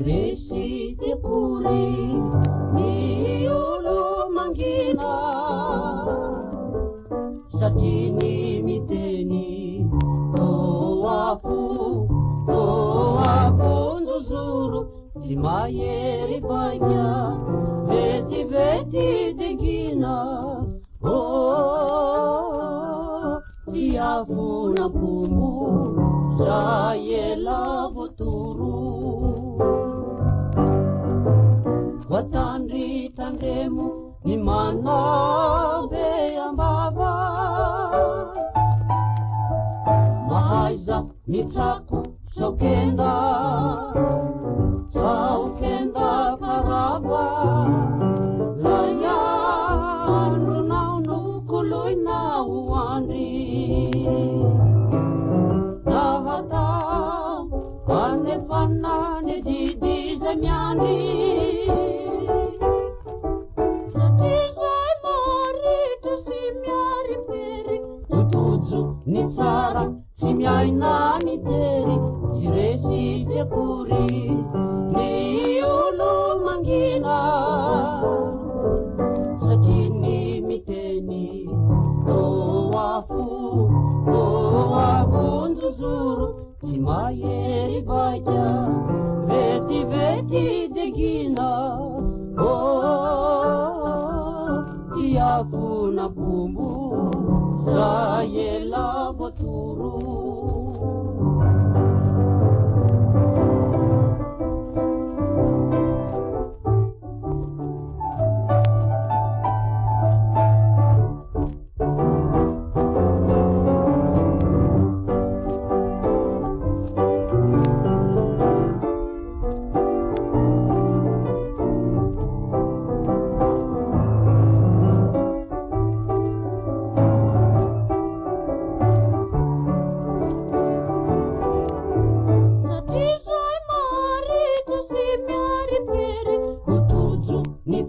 resy tsekory ny olo mangina satria ny miteny toafo njozoro tsy mahery vaika vetivety dingina tsy afona pombo za ela votoro watandry tandremo ny manabe ambava mahaiza mitsako saokenda karava layandronao no koloinao andry nahata anefanane didy zay miandry ny tsara tsy miaina mitery tsy resy tsekory ny olo mangina satria ny miteny toafo njozoro tsy mahery vaika vetivety dingina tsy afona pombo za ela votoro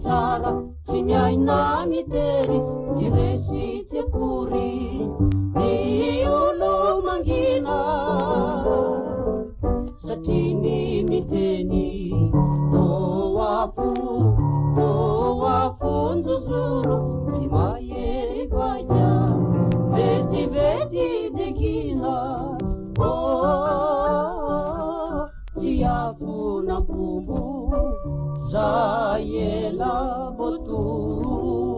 tsara tsy miaina mitery tsy resy tsekory ny olo mangina satria ny miteny toafo njozoro tsy mahery vaika vetivety dingina tsy afona pombo za ela votoro